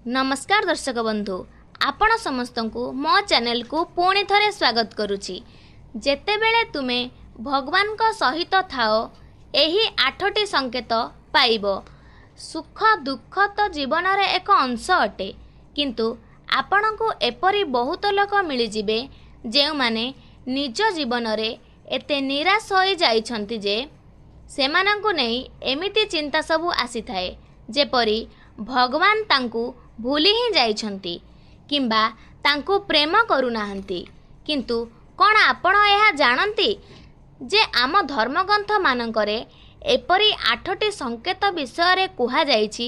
नमस्कार दर्शक बंधु, आपण समस्त को मो चैनल को पुणी थरे स्वागत करुछि। जेतेबेले तुमे भगवान को सहित थाओ एही 8टी संकेत पाइब। सुख दुख तो जीवन रे एक अंश अटे, किंतु आपण को एपरी बहुत लोक मिली जिबे जे माने निज जीवन रे एते निराश होई जाइछंती जे सेमानंकु नै एमिति चिंता सबु आसी थाए जेपरी भगवान तांकु भूली ही जाइछंती किंबा तांकु प्रेम करुनाहंती। किंतु कौन आपण यह जानती जे आम धर्मग्रंथ मानकरे एपरी 8टी संकेत विषय रे कुहा जाइछि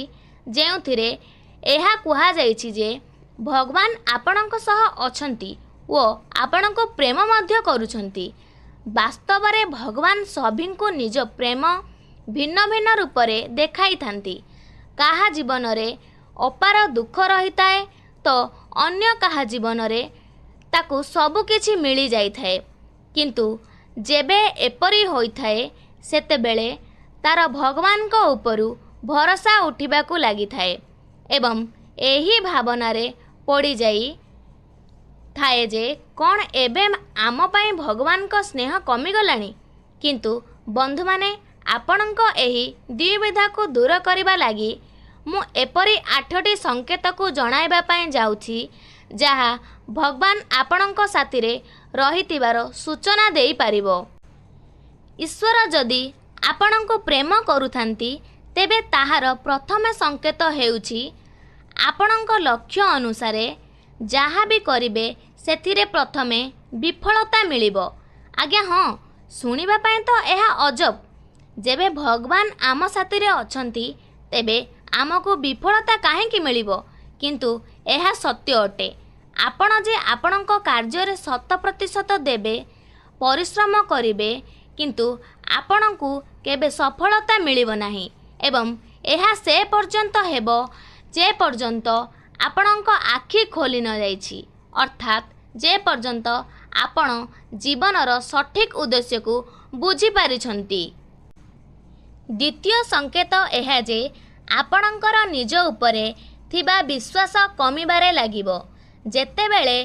जेउथिरे एहा कुहा जाइछि जे भगवान आपणक सह अछंती ओ आपणको प्रेम मध्य करूछंती। वास्तव रे भगवान सभिंको निज प्रेम भिन्न भिन्न रूप रे देखाई थांती। काहा जीवन रे अपार दुख रही थाए तो अन्य काहा जीवन रे ताकू सबु किछि मिली जाई थाए, किंतु जेबे एपरी होई थाए सेतेबेले तार भगवान को उपरु भरोसा उठिबाकू लागि थाए एवं एही भावना रे पड़ी जाई थाए जे कौन एबे आम पाई भगवान को स्नेह कमी गलानी। किंतु बंधु माने आपणको एही द्विविधा को दूर करिबा लागि मु एपरी 8टी संकेत को जणाइबा पाई जाउछि जहा भगवान आपणको साथी रे रहितिबार सूचना देई पारिबो। ईश्वर जदि आपणको प्रेम करुथांती तेबे ताहार प्रथम संकेत हेउछि आपणको लक्ष्य अनुसारे जहाँ भी करिबे सेथिरे प्रथमे विफलता मिलिबो। आज्ञा हाँ, सुनिबा पाई तो यह अजब। जेबे भगवान आम साथी रे अछंती तेबे आमको विफलता काहेकि मिलिबो, किंतु यह सत्य अटे। आपण जे आपणको कार्य रे 100% देबे परिश्रम करिबे किंतु आपणको केबे सफलता मिलिबो नाही एवं यह से पर्यंत हेबो जे पर्यंत आपणको आखि खोली न जाइछि, अर्थात जे पर्यंत आपण जीवनर सठिक उद्देश्य को बुझी पारिछंती। द्वितीय संकेत यह जे आपणकर निज उपरे थिबा विश्वास कमिबारे लागिबो। जेतेबेले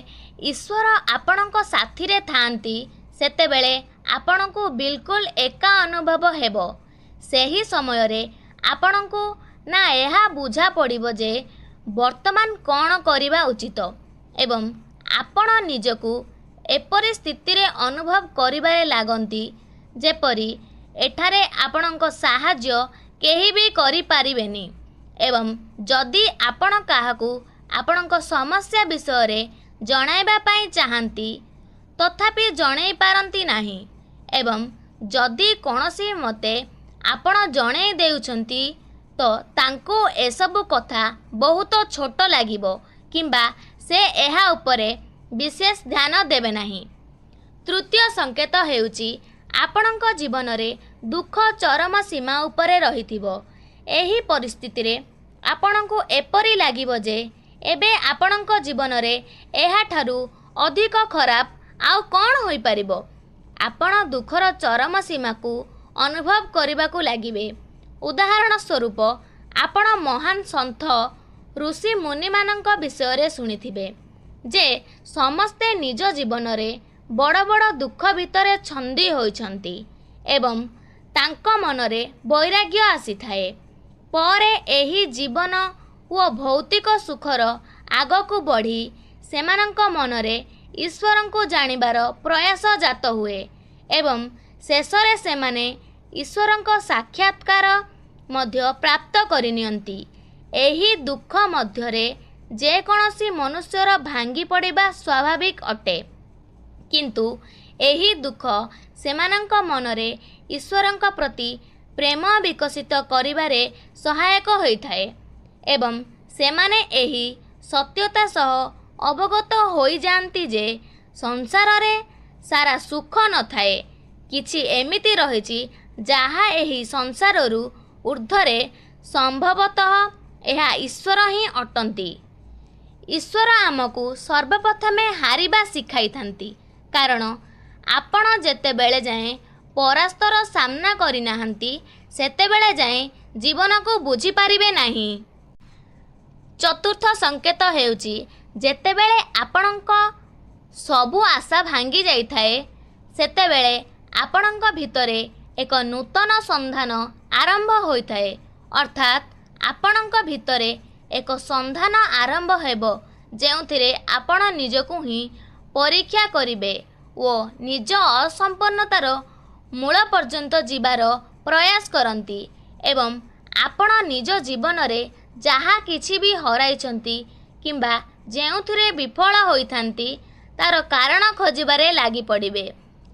ईश्वर आपणको साथी रे थांती सेतेबेले आपणको बिल्कुल एका अनुभव हेबो। सेही समय रे आपणको ना एहा बुझा पड़िबो जे वर्तमान कौन करिबा उचित एवं आपण निजकू एपरी स्थिति रे अनुभव करिबारे लागंती जेपरी एठारे आपणको साहाय्य केही भी करि पारिबेनी एवं जदि आपण काहाकू आपणको समस्या विषय रे जणाइबा पाई चाहंती तथापि जणाई पारंती नाही एवं जदि कोनोसी मते आपण जणाई देउछंती तो तांको एसबु कथा बहुत छोट लागिबो किंबा से एहा उपरे विशेष ध्यान देबे नाही। तृतीय संकेत हेउची आपणको जीवन रे दुख चरम सीमा उपरे रहिथिबो। एही परिस्थिति रे आपणको एपरी लागिबो जे एबे आपणको जीवन रे एहा ठारू अधिक खराब आउ कोन होई परिबो। आपण दुखर चरम सीमा को अनुभव करिबाकू लागिबे। उदाहरण स्वरूप आपण महान संत ऋषि मुनि मानक विषय रे सुनिथिबे जे समस्ते निज जीवन रे बड़ बड़ दुख भितरे छंदी होइछंती एवं तांको मन रे वैराग्य आसी थाए। परे एही जीवन ओ भौतिक सुखर आगकू बढ़ी सेमानंक मन रे ईश्वर को जानिबार प्रयास जात हुए एवं शेषरे सेमाने ईश्वरंक साक्षात्कार मध्य प्राप्त करिनियंती। एही दुख मध्यरे जे कोनोसी मनुष्यर भांगी पड़िबा स्वाभाविक अटे, किंतु एही दुख सेमानंक मनरे ईश्वरंक प्रति प्रेम विकसित करिबारे सहायक होइथाए एवं सेमाने एही सत्यता सह अवगत होई जानती जे संसार रे सारा सुख न थाए, किछि एमिति रहिछि जहा एही संसाररू ऊर्ध्वरे संभवतः यह ईश्वर ही अटंती। ईश्वर आमको सर्वप्रथमे हारिबा शिखाई थांती, कारण आपण जेतेबेले जाए परास्तर सामना करि नाहंती सेतेबेले जाए जीवन को बुझी पारिबे नाही। चतुर्थ संकेत हेउची जेतेबेले आपणक सबु आशा भांगी जाइथाए सेतेबेले आपणक भितरे एक नूतन संधान आरंभ होइथाए। अर्थात आपणक भितरे एक संधान आरंभ हेबो जेउथिरे आपण निजकु ही परीक्षा करिवे ओ निज असंपन्नतार मूल पर्यंत जीवार प्रयास करंती एवं आपण निज जीवन रे जहा किछि भी हराइछंती किंबा जेउथिरे विफल होइथांती तार कारण खोजिबारे लागि पड़िबे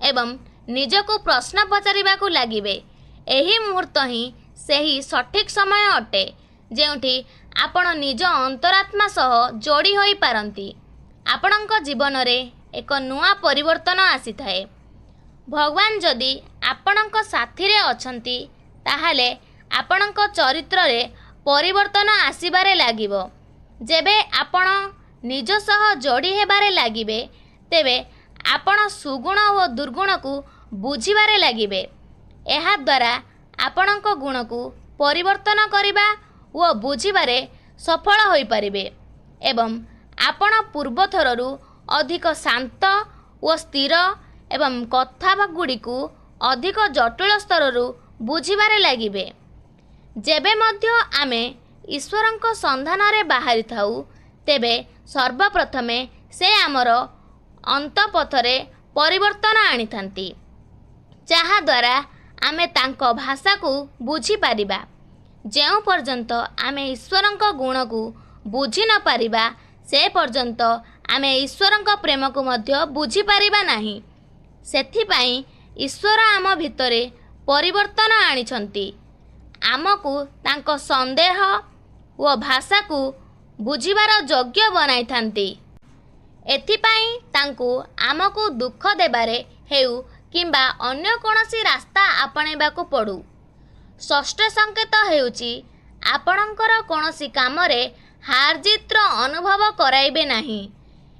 एवं निजकु प्रश्न पचारिबाकु लागिबे। एही मुहूर्त ही सेही सठिक समय अटे जेउठी आपण निज अंतरात्मा सह जोड़ी होई पारंती। आपणक जीवन रे एक नुआ परिवर्तन आसीथाए। भगवान जदि आपणक साथी रे अछंती ताहाले आपणक चरित्र रे परिवर्तन आसीबारे लागिबो। जेबे आपण निज सह जोड़ी हेबारे लागिबे तेबे आपण सुगुण और दुर्गुण को बुझिबारे लागिबे। एहा द्वारा आपणक गुण को परिवर्तन करिबा और बुझिबारे सफल होई परिबे एवं आपण पूर्वथरु अधिक शांत और स्थिर एवं कथा गुड़ी को अधिक जटिल स्तरु बुझिबारे लागिबे। जेबे मध्य आमे ईश्वरंक संधान रे बाहरी थाउ तेबे सर्वप्रथमे से आमर अंतपथरे परिवर्तन आनी थांती जहा द्वारा आमे तांको भाषा को बुझी पारिबा। जेउ पर्यंत आमे ईश्वरंक गुण को बुझी न पारिबा से पर्यंत आमे ईश्वरंक प्रेम को मध्य बुझी पारिबा नाही। सेथिपाई ईश्वर आम भितरे परिवर्तन आनिछंती आमको तांको संदेह व भाषा को बुझिबार योग्य बनाई थांती। एथिपाई तांको आमको दुख देबारे हेउ किंबा अन्य कोनोसी रास्ता आपणेबाकू पड़ू। षष्ठ संकेत हेउची आपणकर कोनोसी कामरे हार जीतर अनुभव कराइबे नाही।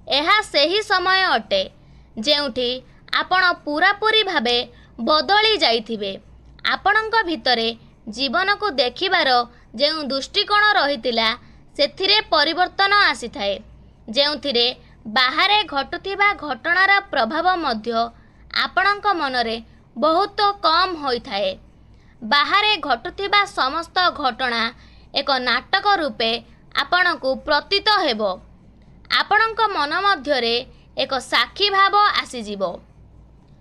एहा सेही समय अटे जेउठी आपण पूरापूरी भावे बदली जाइथिबे। आपणक भितरे जीवन को देखिबार जेउ दृष्टिकोण रहितिला सेथिरे परिवर्तन आसीथाए जेउथिरे बाहरे घटुथिबा घटनार प्रभाव मध्य आपणक मनरे बहुत कम होइथाए। बाहरे घटुथिबा समस्त घटना एक नाटक रूपे आपणकु प्रतीत हेबो। आपणक मन मध्यरे एक साक्षी भाव आसीजिवो।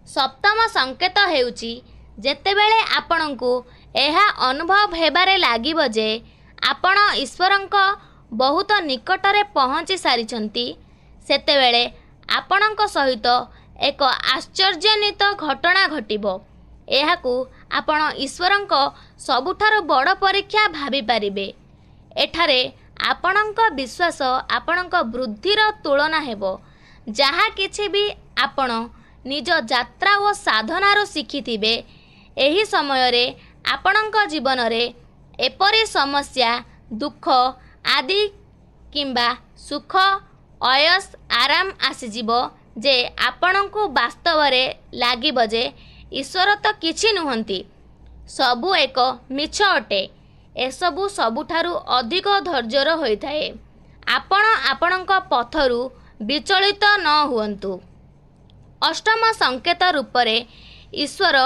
सप्तम संकेत हेउची जेतेबेले आपणकु एहा अनुभव हेबारे लागिबो जे आपण ईश्वरंक बहुत निकटरे पहुँची सारिछंती सेतेबेले आपणक सहित एक आश्चर्यान्वित घटना घटिबो। एहाकू आपण ईश्वरंक सबुठारु बड़ परीक्षा भाबी पारिबे। एठारे आपणक विश्वास आपणक वृद्धिर तुलना हेबो। जहा किछि भी आपण निज यात्रा और साधनारू शिखिथिबे एही समय रे आपणक जीवन रे एपरी समस्या दुख आदि किंबा सुख अयस आराम आसीजिवो जे आपणकु वास्तव रे लागिबो जे ईश्वर तो किछि नुहंती सबु एक मिछ अटे। एसबु सबुठारु अधिक धैर्यर होइथाए। आपण आपणक पथरु विचलित न हुअन्तु। अष्टम संकेत रूपरे ईश्वर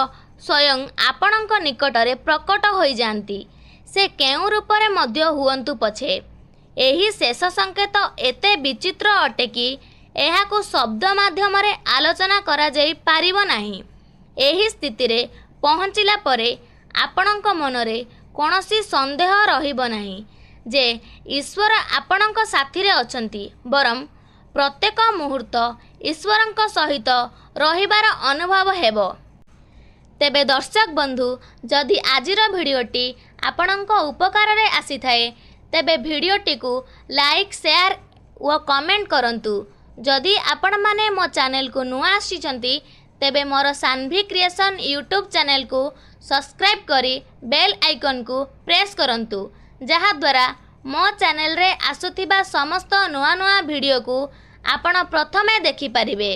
स्वयं आपणक निकटरे प्रकट होई जांती। से केउ रूपरे मध्य हुअन्तु पछे एही शेष संकेत एते विचित्र अटे कि एहाकु शब्द माध्यम रे आलोचना करा जाई पारिबो नाही। एही स्थिति रे पहुँचिला परे आपणक मनरे कोनोसी संदेह रहिबो नाही जे ईश्वर आपणक साथी रे अछंती बरम प्रत्येक मुहूर्त ईश्वरंक सहित रहिबार अनुभव हेबो। तेबे दर्शक बंधु जदि आजिर भिडियोटी आपणक उपकार रे आसी थाए तेबे भिडियोटी को लाइक शेयर व कमेंट करंतु। जदि आपण माने मो चैनल को नुआ आसीचंती तेबे मोर सान्वी क्रिएशन यूट्यूब चैनल को सब्सक्राइब करी बेल आइकन को प्रेस करंतु जहा द्वारा मो चैनल रे आसुथिबा समस्त नुआ नुआ वीडियो को आपण प्रथमे देखि पारिबे।